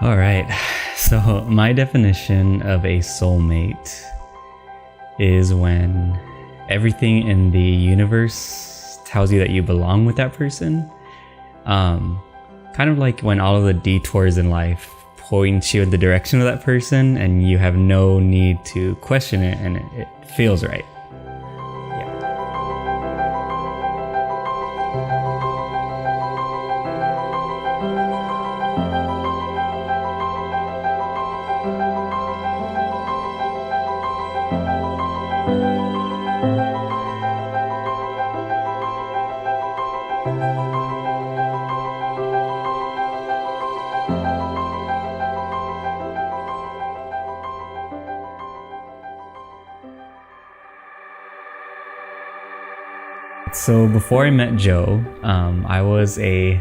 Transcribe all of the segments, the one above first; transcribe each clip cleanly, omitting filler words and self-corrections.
All right. So, my definition of a soulmate is when everything in the universe tells you that you belong with that person. Kind of like when all of the detours in life point you in the direction of that person and you have no need to question it and it feels right. So before I met Joe, I was a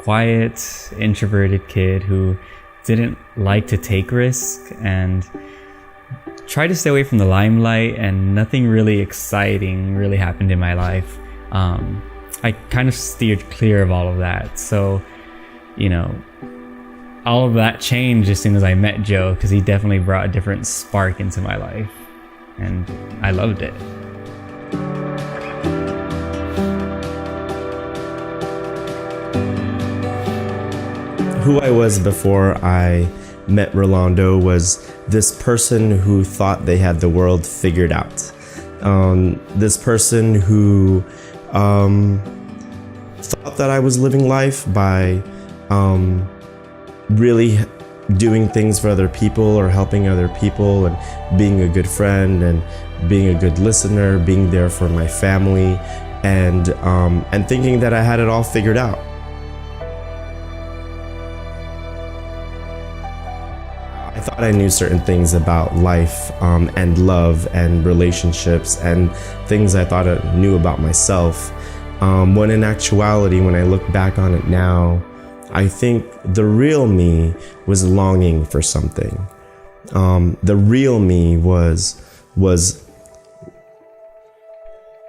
quiet, introverted kid who didn't like to take risks and tried to stay away from the limelight, and nothing really exciting really happened in my life. I kind of steered clear of all of that. So, all of that changed as soon as I met Joe, because he definitely brought a different spark into my life, and I loved it. Who I was before I met Rolando was this person who thought they had the world figured out. This person who thought that I was living life by really doing things for other people or helping other people and being a good friend and being a good listener, being there for my family, and thinking that I had it all figured out. I thought I knew certain things about life and love and relationships and things I thought I knew about myself. When in actuality, when I look back on it now, I think the real me was longing for something. The real me was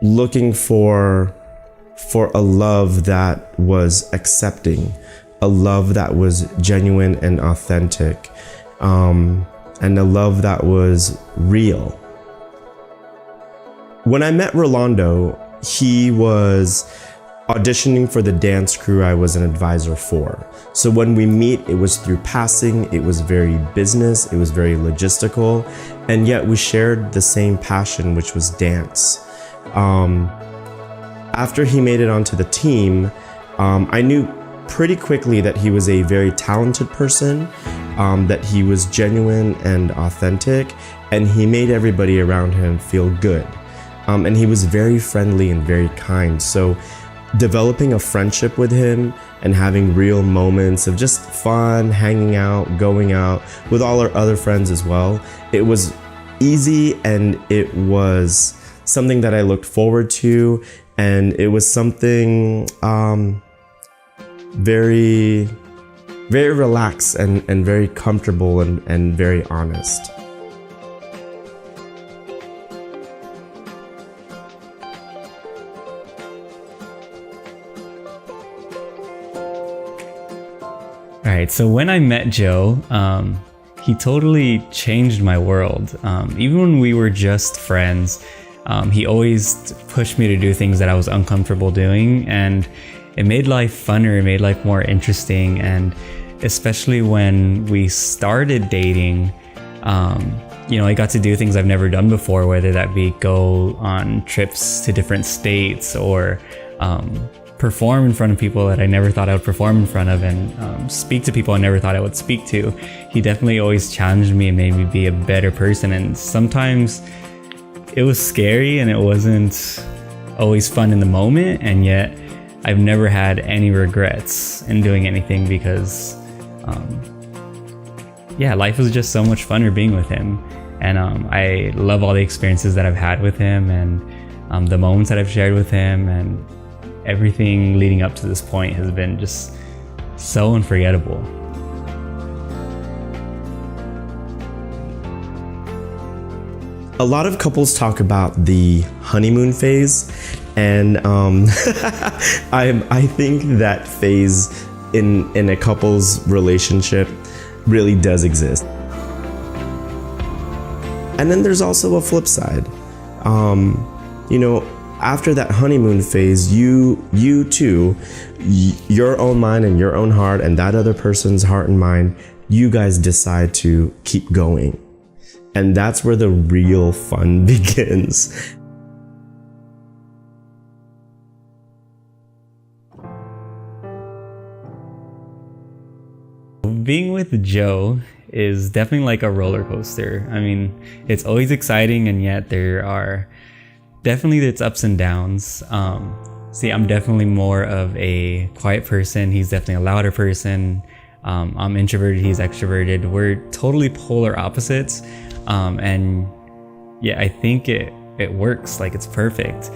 looking for a love that was accepting, a love that was genuine and authentic. And a love that was real. When I met Rolando, he was auditioning for the dance crew I was an advisor for. So when we meet, it was through passing, it was very business, it was very logistical, and yet we shared the same passion, which was dance. After he made it onto the team, I knew pretty quickly that he was a very talented person, that he was genuine and authentic, and he made everybody around him feel good. And he was very friendly and very kind. So developing a friendship with him and having real moments of just fun, hanging out, going out with all our other friends as well, it was easy, and it was something that I looked forward to, and it was something very relaxed and very comfortable and very honest. All right, so when I met Joe, he totally changed my world. Even when we were just friends, he always pushed me to do things that I was uncomfortable doing, and it made life funner, it made life more interesting. And especially when we started dating, I got to do things I've never done before, whether that be go on trips to different states or perform in front of people that I never thought I would perform in front of, and speak to people I never thought I would speak to. He definitely always challenged me and made me be a better person, and sometimes it was scary and it wasn't always fun in the moment, and yet I've never had any regrets in doing anything because life was just so much funner being with him. And I love all the experiences that I've had with him, and the moments that I've shared with him, and everything leading up to this point has been just so unforgettable. A lot of couples talk about the honeymoon phase, and I think that phase in a couple's relationship really does exist. And then there's also a flip side. After that honeymoon phase, you too, your own mind and your own heart and that other person's heart and mind, you guys decide to keep going. And that's where the real fun begins. Being with Joe is definitely like a roller coaster. I mean, it's always exciting, and yet there are definitely its ups and downs. See, I'm definitely more of a quiet person. He's definitely a louder person. I'm introverted, he's extroverted. We're totally polar opposites. And yeah, I think it works, like it's perfect.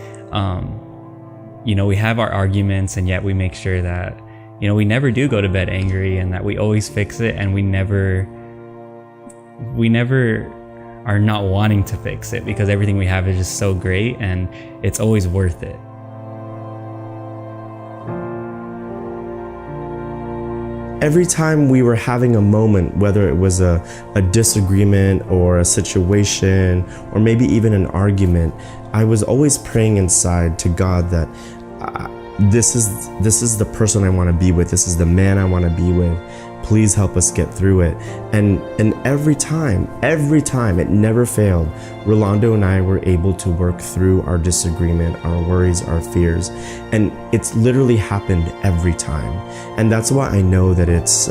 We have our arguments, and yet we make sure that, we never do go to bed angry, and that we always fix it, and we never are not wanting to fix it, because everything we have is just so great and it's always worth it. Every time we were having a moment, whether it was a disagreement or a situation or maybe even an argument, I was always praying inside to God that this is the person I want to be with. This is the man I want to be with. Please help us get through it. And every time, it never failed. Rolando and I were able to work through our disagreement, our worries, our fears. And it's literally happened every time. And that's why I know that it's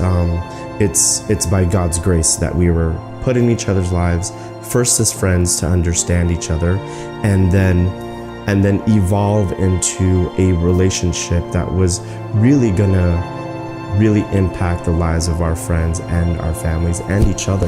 by God's grace that we were put in each other's lives, first as friends to understand each other, and then evolve into a relationship that was really gonna impact the lives of our friends and our families and each other.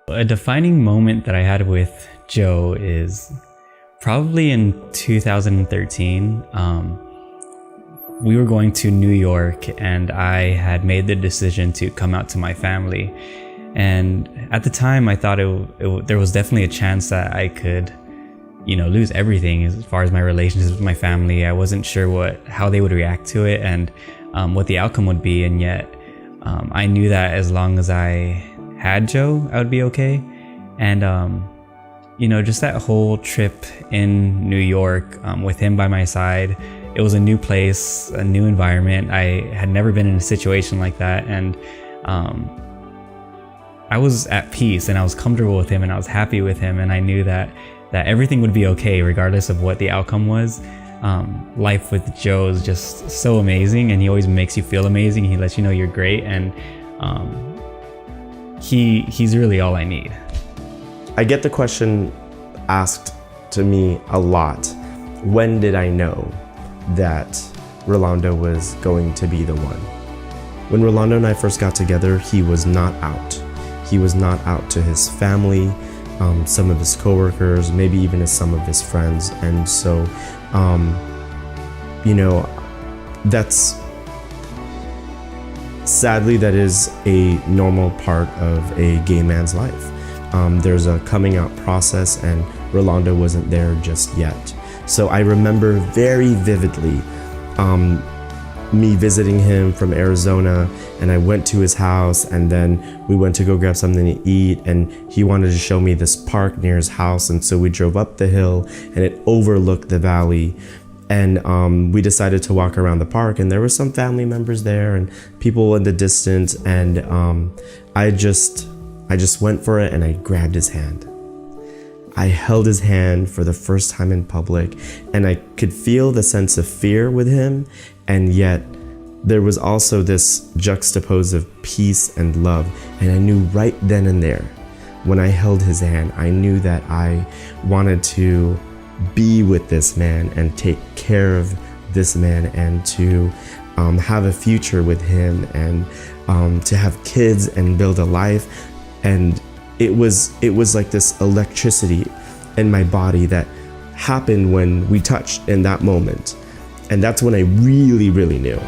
A defining moment that I had with Joe is probably in 2013. We were going to New York, and I had made the decision to come out to my family. And at the time, I thought there was definitely a chance that I could, lose everything as far as my relationships with my family. I wasn't sure how they would react to it and what the outcome would be. And yet, I knew that as long as I had Joe, I would be okay. And just that whole trip in New York with him by my side, it was a new place, a new environment. I had never been in a situation like that, and I was at peace, and I was comfortable with him, and I was happy with him, and I knew that everything would be okay regardless of what the outcome was. Life with Joe is just so amazing, and he always makes you feel amazing. He lets you know you're great, and he's really all I need. I get the question asked to me a lot. When did I know that Rolando was going to be the one? When Rolando and I first got together, he was not out. He was not out to his family, some of his coworkers, maybe even some of his friends. And so, sadly, that is a normal part of a gay man's life. There's a coming out process, and Rolando wasn't there just yet. So I remember very vividly me visiting him from Arizona, and I went to his house, and then we went to go grab something to eat, and he wanted to show me this park near his house, and so we drove up the hill, and it overlooked the valley. And we decided to walk around the park, and there were some family members there and people in the distance, and I just went for it, and I grabbed his hand. I held his hand for the first time in public, and I could feel the sense of fear with him, and yet there was also this juxtapose of peace and love. And I knew right then and there, when I held his hand, I knew that I wanted to be with this man and take care of this man, and to have a future with him, and to have kids and build a life. And it was like this electricity in my body that happened when we touched in that moment. And that's when I really, really knew.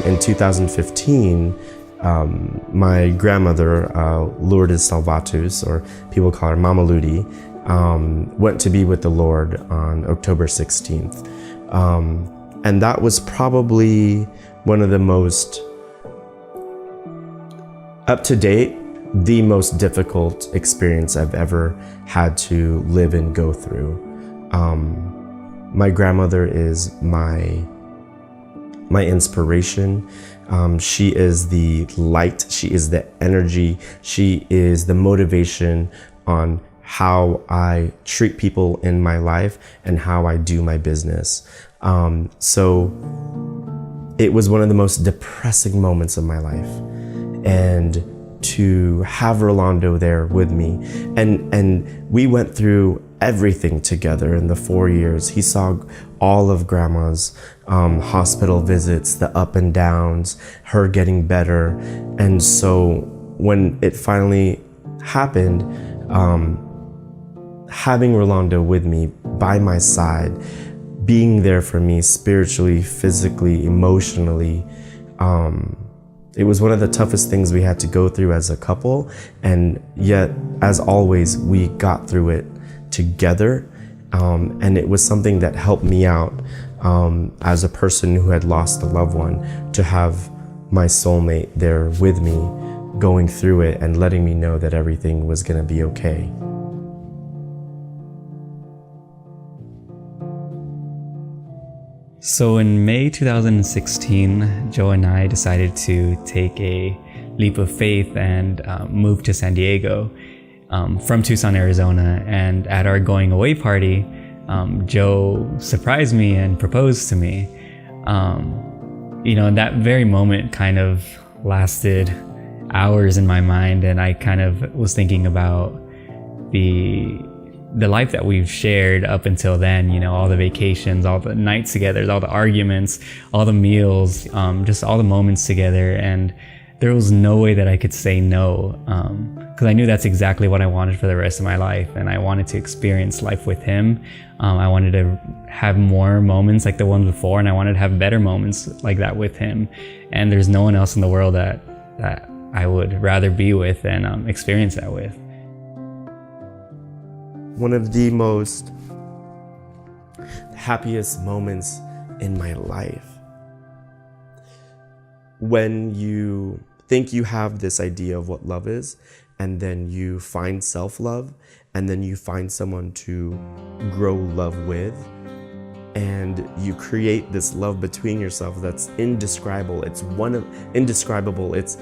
in 2015, my grandmother, Lourdes Salvatus, or people call her Mama Ludi, went to be with the Lord on October 16th. And that was probably one of the most up to date, the most difficult experience I've ever had to live and go through. My grandmother is my inspiration. She is the light, she is the energy, she is the motivation on how I treat people in my life and how I do my business. So it was one of the most depressing moments of my life. And to have Rolando there with me, and we went through everything together in the 4 years. He saw all of grandma's hospital visits, the up and downs, her getting better. And so when it finally happened, having Rolando with me by my side, being there for me spiritually, physically, emotionally, it was one of the toughest things we had to go through as a couple. And yet, as always, we got through it together. And it was something that helped me out as a person who had lost a loved one, to have my soulmate there with me, going through it and letting me know that everything was going to be okay. So in May 2016, Joe and I decided to take a leap of faith and move to San Diego from Tucson, Arizona. And at our going away party, Joe surprised me and proposed to me. That very moment kind of lasted hours in my mind, and I kind of was thinking about the life that we've shared up until then, all the vacations, all the nights together, all the arguments, all the meals, just all the moments together. And there was no way that I could say no, because I knew that's exactly what I wanted for the rest of my life. And I wanted to experience life with him. I wanted to have more moments like the ones before, and I wanted to have better moments like that with him. And there's no one else in the world that I would rather be with and experience that with. One of the most happiest moments in my life, when you think you have this idea of what love is, and then you find self-love, and then you find someone to grow love with, and you create this love between yourself that's indescribable. It's indescribable. It's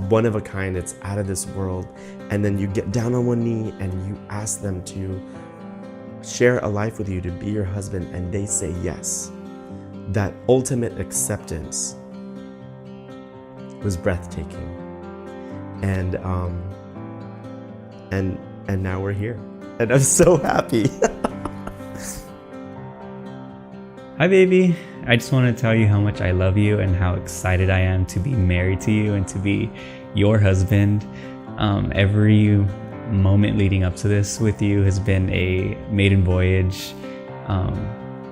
one of a kind. It's out of this world. And then you get down on one knee and you ask them to share a life with you, to be your husband, and they say yes. That ultimate acceptance was breathtaking. And now we're here, and I'm so happy. Hi, baby. I just want to tell you how much I love you and how excited I am to be married to you and to be your husband. Every moment leading up to this with you has been a maiden voyage.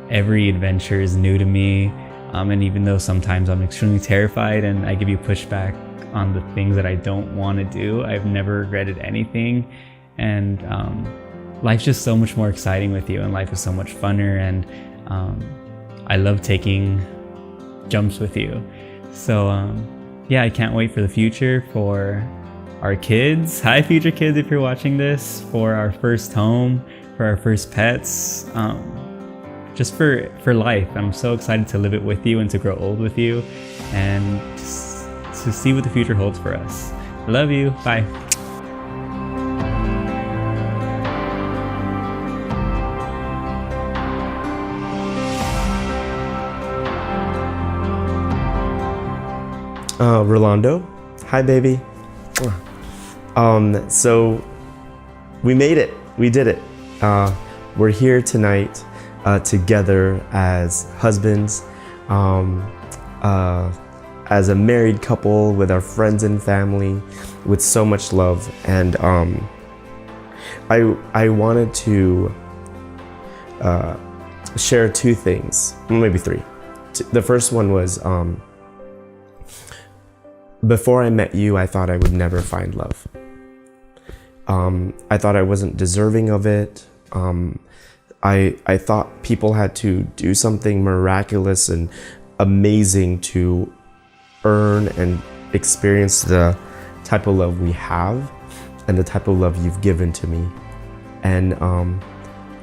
Every adventure is new to me. And even though sometimes I'm extremely terrified and I give you pushback on the things that I don't want to do, I've never regretted anything. And life's just so much more exciting with you, and life is so much funner. And I love taking jumps with you. So I can't wait for the future, for our kids. Hi, future kids, if you're watching this, for our first home, for our first pets, just for life. I'm so excited to live it with you and to grow old with you and to see what the future holds for us. I love you. Bye. Rolando, hi baby. So we made it. We did it. We're here tonight together as husbands, as a married couple, with our friends and family, with so much love. And I wanted to share two things, maybe three. The first one was Before I met you, I thought I would never find love. I thought I wasn't deserving of it. I thought people had to do something miraculous and amazing to earn and experience the type of love we have and the type of love you've given to me. And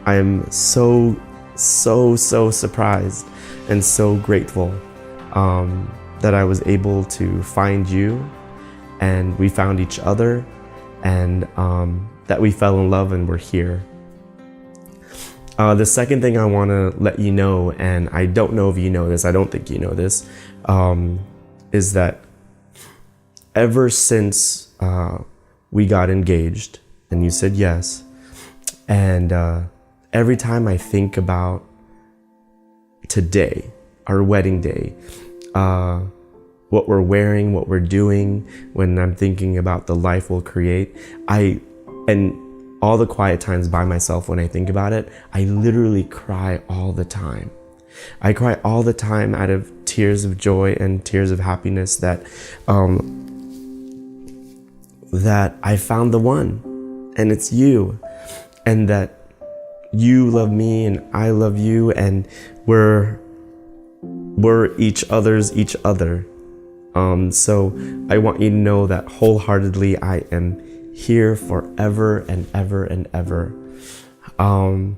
I am so surprised and so grateful that I was able to find you, and we found each other, and that we fell in love and we're here. The second thing I want to let you know, and I don't know if you know this, I don't think you know this, is that ever since we got engaged and you said yes, and every time I think about today, our wedding day, what we're wearing, what we're doing, when I'm thinking about the life we'll create, and all the quiet times by myself when I think about it, I literally cry all the time. I cry all the time out of tears of joy and tears of happiness that that I found the one, and it's you, and that you love me and I love you, and we're each other's each other. So I want you to know that wholeheartedly I am here forever and ever and ever. And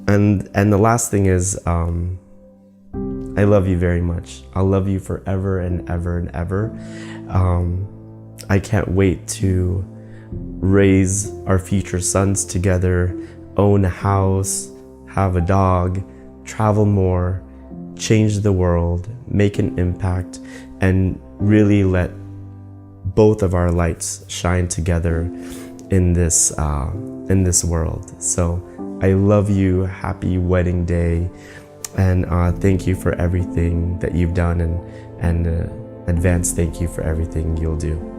the last thing is, I love you very much. I'll love you forever and ever and ever. I can't wait to raise our future sons together, own a house, have a dog, travel more, change the world, make an impact, and really let both of our lights shine together in this world. So I love you. Happy wedding day, and thank you for everything that you've done, and advance thank you for everything you'll do.